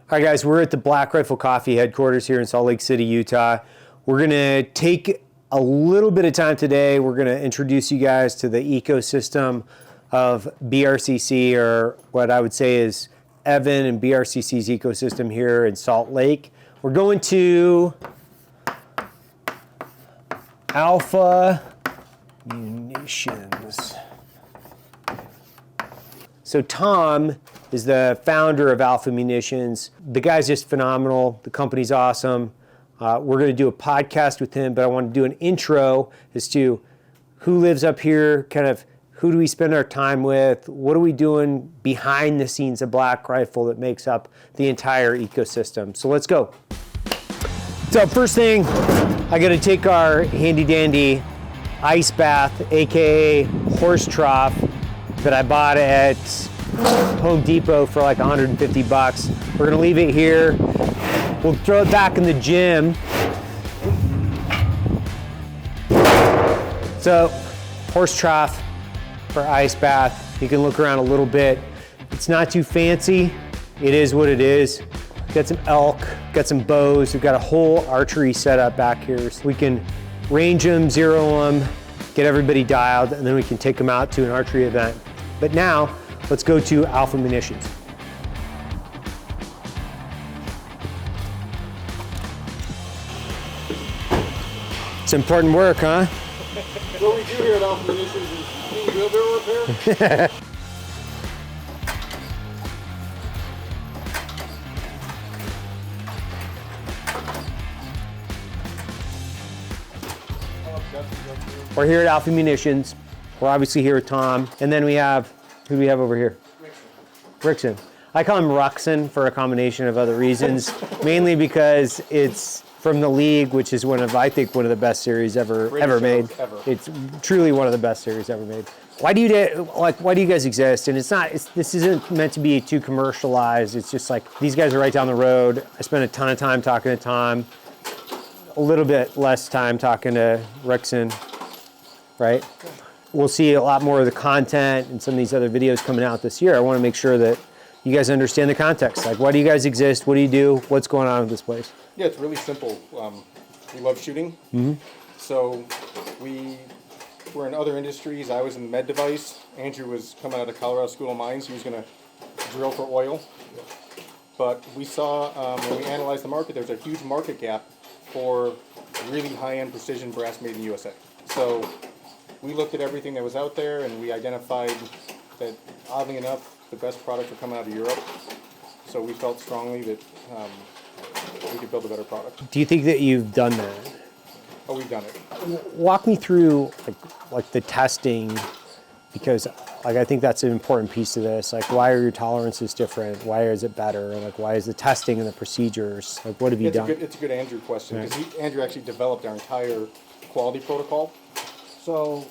All right, guys, we're at the Black Rifle Coffee headquarters here in Salt Lake City, Utah. We're going to take a little bit of time today. We're going to introduce you guys to the ecosystem of BRCC, or what I would say is Evan and BRCC's ecosystem here in Salt Lake. We're going to Alpha Munitions. So Tom is the founder of Alpha Munitions. The guy's just phenomenal. The company's awesome. We're going to do a podcast with him, but I want to do an intro as to who lives up here, kind of who do we spend our time with, what are we doing behind the scenes of Black Rifle that makes up the entire ecosystem. So let's go. So first thing, I got to take our handy dandy ice bath, AKA horse trough, that I bought at Home Depot for like 150 bucks. We're gonna leave it here. We'll throw it back in the gym. So, horse trough for ice bath. You can look around a little bit. It's not too fancy. It is what it is. Got some elk, got some bows. We've got a whole archery setup back here, so we can range them, zero them, get everybody dialed, and then we can take them out to an archery event. But now, let's go to Alpha Munitions. It's important work, huh? What we do here at Alpha Munitions is clean wheelbarrow repair. We're here at Alpha Munitions. We're obviously here with Tom. And then we have, who do we have over here? Rickson. I call him Ruxin for a combination of other reasons, mainly because it's from the league, which is I think one of the best series ever made. It's truly one of the best series ever made. Why do you guys exist? And this isn't meant to be too commercialized. It's just like, these guys are right down the road. I spent a ton of time talking to Tom, a little bit less time talking to Rickson, right? We'll see a lot more of the content and some of these other videos coming out this year. I want to make sure that you guys understand the context. Like, why do you guys exist? What do you do? What's going on with this place? Yeah, it's really simple. We love shooting. Mm-hmm. So we were in other industries. I was in med device. Andrew was coming out of Colorado School of Mines. He was going to drill for oil. But we saw, when we analyzed the market, there's a huge market gap for really high-end precision brass made in the USA. So we looked at everything that was out there, and we identified that, oddly enough, the best products were coming out of Europe. So we felt strongly that we could build a better product. Do you think that you've done that? Oh, we've done it. Walk me through like the testing, because I think that's an important piece of this. Like, why are your tolerances different? Why is it better? Like, why is the testing and the procedures? Like, what have you done? It's a good Andrew question, because Andrew actually developed our entire quality protocol. So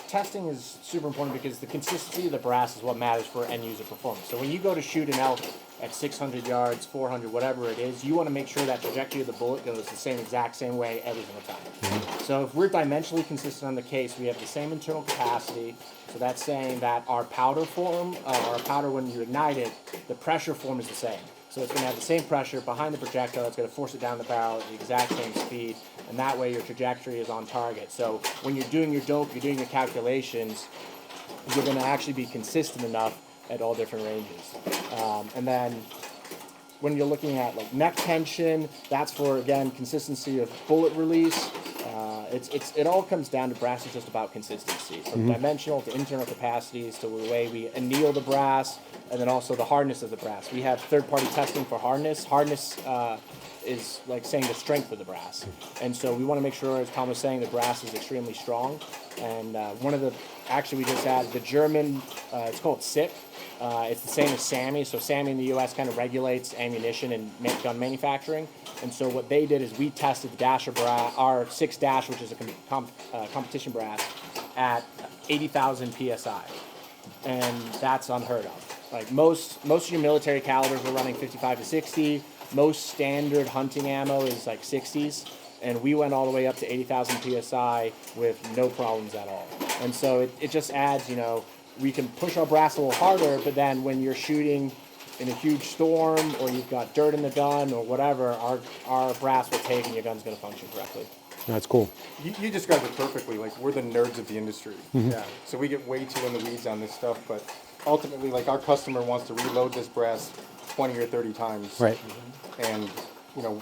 testing is super important because the consistency of the brass is what matters for end user performance. So when you go to shoot an elk at 600 yards, 400, whatever it is, you want to make sure that trajectory of the bullet goes the exact same way every single time. Mm-hmm. So if we're dimensionally consistent on the case, we have the same internal capacity. So that's saying that our powder form, our powder when you ignite it, the pressure form is the same. So it's going to have the same pressure behind the projectile. It's going to force it down the barrel at the exact same speed, and that way your trajectory is on target. So when you're doing your dope, you're doing your calculations, you're going to actually be consistent enough at all different ranges. And then when you're looking at like neck tension, that's for, again, consistency of bullet release. It all comes down to brass is just about consistency, from dimensional to internal capacities to the way we anneal the brass, and then also the hardness of the brass. We have third-party testing for hardness. Hardness is like saying the strength of the brass, and so we want to make sure, as Tom was saying, the brass is extremely strong. And we just had the German, it's called SICK. It's the same as SAMI. So SAMI in the U.S. kind of regulates ammunition and gun manufacturing. And so what they did is we tested the dasher brass, our 6 dash, which is a competition brass, at 80,000 psi, and that's unheard of. Like most of your military calibers are running 55 to 60. Most standard hunting ammo is like 60s. And we went all the way up to 80,000 psi with no problems at all. And so it just adds, we can push our brass a little harder, but then when you're shooting in a huge storm, or you've got dirt in the gun, or whatever, our brass will take and your gun's going to function correctly. That's cool. You described it perfectly. Like, we're the nerds of the industry. Yeah. So we get way too in the weeds on this stuff, but ultimately, like, our customer wants to reload this brass 20 or 30 times. Right. And, you know,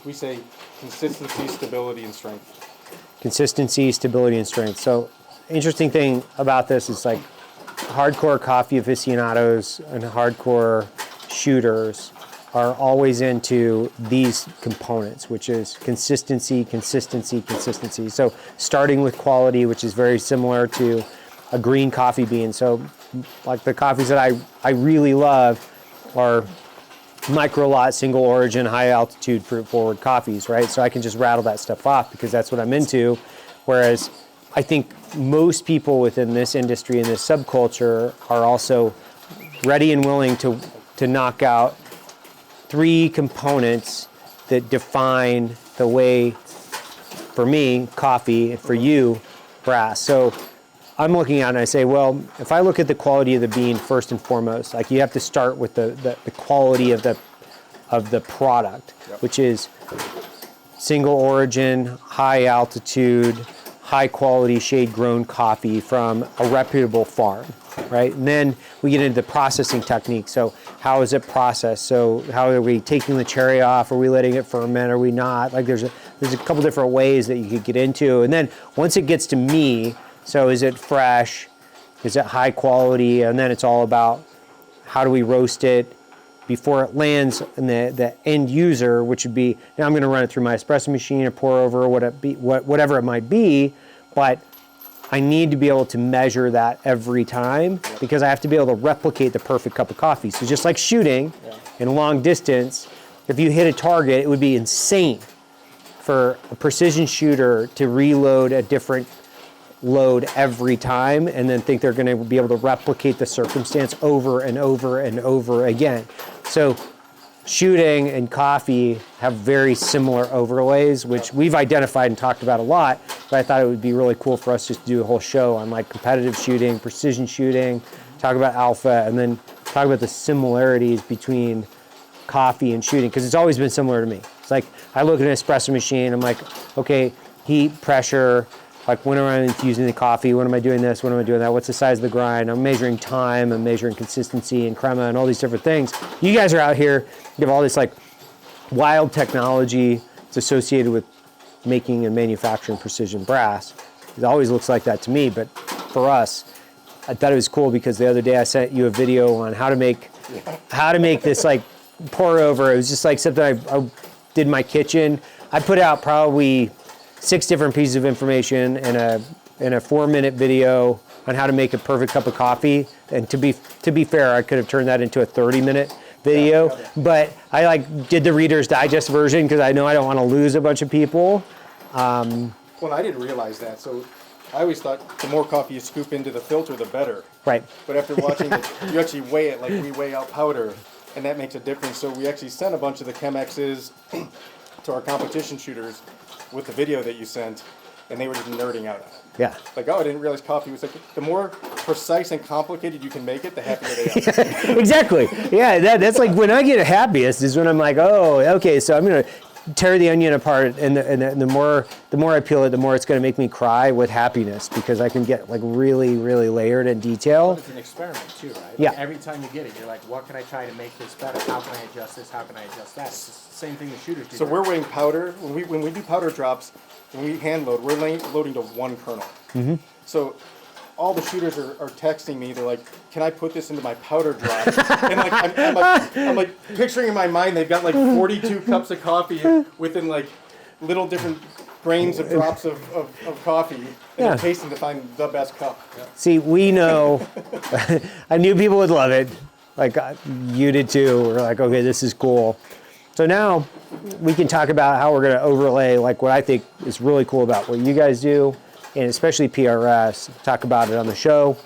we say consistency, stability, and strength. Consistency, stability, and strength. So, interesting thing about this is like hardcore coffee aficionados and hardcore shooters are always into these components, which is consistency, consistency, consistency. So starting with quality, which is very similar to a green coffee bean. So like the coffees that I really love are micro lot, single origin, high altitude fruit forward coffees, right? So I can just rattle that stuff off because that's what I'm into. Whereas I think most people within this industry and this subculture are also ready and willing to knock out 3 components that define the way, for me, coffee, and for you, brass. So I'm looking at it and I say, well, if I look at the quality of the bean first and foremost, like you have to start with the quality of the product, which is single origin, high altitude, high quality shade grown coffee from a reputable farm, right? And then we get into the processing technique. So how is it processed? So how are we taking the cherry off? Are we letting it ferment? Are we not? Like there's a couple different ways that you could get into. And then once it gets to me, so is it fresh? Is it high quality? And then it's all about how do we roast it before it lands in the end user, which would be, now I'm going to run it through my espresso machine or pour over whatever it might be, but I need to be able to measure that every time because I have to be able to replicate the perfect cup of coffee. So just like shooting in long distance, if you hit a target, it would be insane for a precision shooter to reload a different load every time and then think they're going to be able to replicate the circumstance over and over and over again. So shooting and coffee have very similar overlays, which we've identified and talked about a lot, but I thought it would be really cool for us just to do a whole show on like competitive shooting, precision shooting, talk about alpha, and then talk about the similarities between coffee and shooting, because it's always been similar to me. It's like I look at an espresso machine, I'm like, okay, heat, pressure, like when am I infusing the coffee, when am I doing this, when am I doing that, what's the size of the grind, I'm measuring time, I'm measuring consistency and crema and all these different things. You guys are out here, you have all this like wild technology that's associated with making and manufacturing precision brass. It always looks like that to me, but for us, I thought it was cool because the other day I sent you a video on how to make this like pour over. It was just like something I did in my kitchen. I put out probably 6 different pieces of information in a 4-minute video on how to make a perfect cup of coffee. And to be fair, I could have turned that into a 30-minute video, but I like did the Reader's Digest version because I know I don't want to lose a bunch of people. Well, I didn't realize that. So I always thought the more coffee you scoop into the filter, the better. Right. But after watching it, you actually weigh it like we weigh out powder, and that makes a difference. So we actually sent a bunch of the Chemexes to our competition shooters with the video that you sent, and they were just nerding out on it. Yeah. Like, oh, I didn't realize coffee was like, the more precise and complicated you can make it, the happier they are. Exactly. Yeah, that's like when I get happiest is when I'm like, oh, okay, so I'm going to tear the onion apart, and the more I peel it, the more it's going to make me cry with happiness because I can get like really, really layered in detail. It's an experiment too, right? Like Yeah. every time you get it, you're like, what can I try to make this better? How can I adjust this? How can I adjust that? It's the same thing the shooters do. So we're weighing powder. When we do powder drops, when we hand load, we're loading to 1 kernel. Mm-hmm. So all the shooters are texting me. They're like, "Can I put this into my powder drop?" And like I'm like picturing in my mind they've got like 42 cups of coffee within like little different grains of drops of coffee, and they're tasting to find the best cup. Yeah. See, we know, I knew people would love it. Like you did too. We're like, okay, this is cool. So now we can talk about how we're going to overlay like what I think is really cool about what you guys do, and especially PRS, talk about it on the show.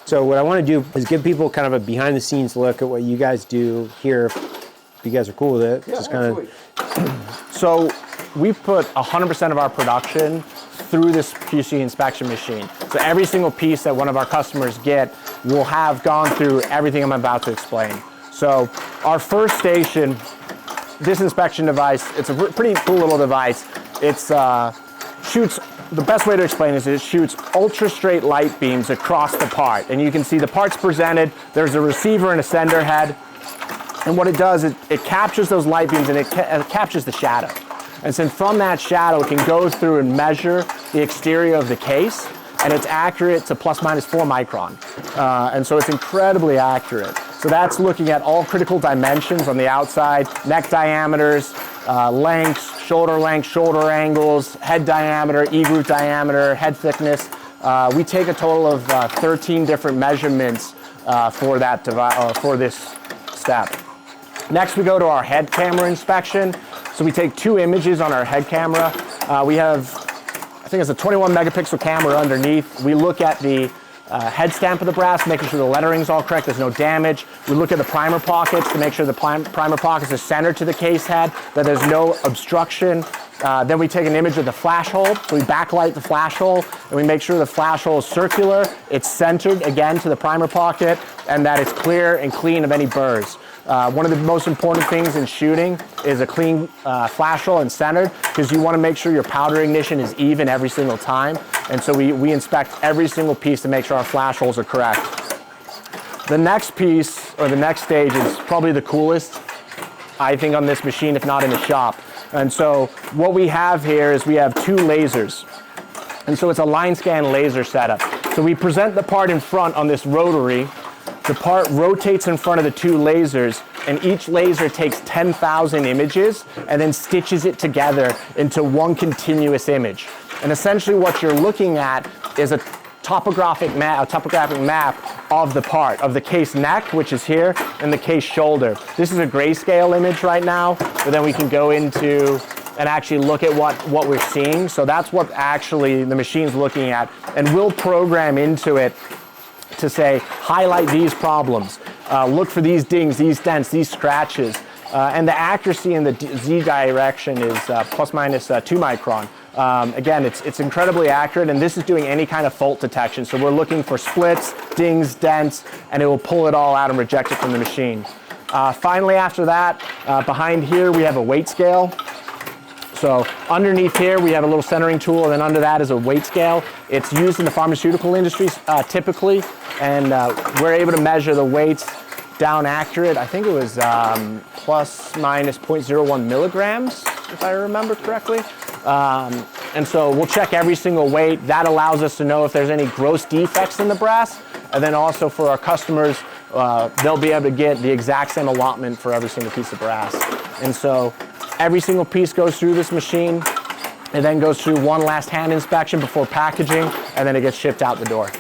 So what I want to do is give people kind of a behind the scenes look at what you guys do here. If you guys are cool with it. Yeah, just kind absolutely. So we've put 100% of our production through this QC inspection machine. So every single piece that one of our customers get will have gone through everything I'm about to explain. So our first station, this inspection device, it's a pretty cool little device. It's shoots, the best way to explain this is it shoots ultra straight light beams across the part. And you can see the parts presented, there's a receiver and a sender head. And what it does is it captures those light beams and it captures the shadow. And so from that shadow, it can go through and measure the exterior of the case, and it's accurate to plus minus 4 micron. And so it's incredibly accurate. So that's looking at all critical dimensions on the outside, neck diameters, lengths, shoulder angles, head diameter, E-groove diameter, head thickness. We take a total of 13 different measurements for that for this step. Next, we go to our head camera inspection. So we take 2 images on our head camera. We have, I think it's a 21 megapixel camera underneath. We look at the head stamp of the brass, making sure the lettering's all correct, there's no damage. We look at the primer pockets to make sure the primer pockets are centered to the case head, that there's no obstruction. Then we take an image of the flash hole. So we backlight the flash hole and we make sure the flash hole is circular, it's centered again to the primer pocket, and that it's clear and clean of any burrs. One of the most important things in shooting is a clean flash hole and centered, because you want to make sure your powder ignition is even every single time. And so we inspect every single piece to make sure our flash holes are correct. The next piece, or the next stage, is probably the coolest, I think, on this machine, if not in the shop. And so what we have here is we have 2 lasers. And so it's a line scan laser setup. So we present the part in front on this rotary. The part rotates in front of the 2 lasers, and each laser takes 10,000 images and then stitches it together into one continuous image. And essentially what you're looking at is a topographic map of the part, of the case neck, which is here, and the case shoulder. This is a grayscale image right now, but then we can go into and actually look at what we're seeing. So that's what actually the machine's looking at, and we'll program into it to say, highlight these problems, look for these dings, these dents, these scratches. And the accuracy in the Z direction is plus minus 2 micron. Again, it's incredibly accurate, and this is doing any kind of fault detection. So we're looking for splits, dings, dents, and it will pull it all out and reject it from the machine. Finally, after that, behind here, we have a weight scale. So underneath here, we have a little centering tool, and then under that is a weight scale. It's used in the pharmaceutical industry typically, and we're able to measure the weights down accurate. I think it was plus minus 0.01 milligrams, if I remember correctly. And so we'll check every single weight. That allows us to know if there's any gross defects in the brass. And then also for our customers, they'll be able to get the exact same allotment for every single piece of brass. And so every single piece goes through this machine. It then goes through one last hand inspection before packaging, and then it gets shipped out the door.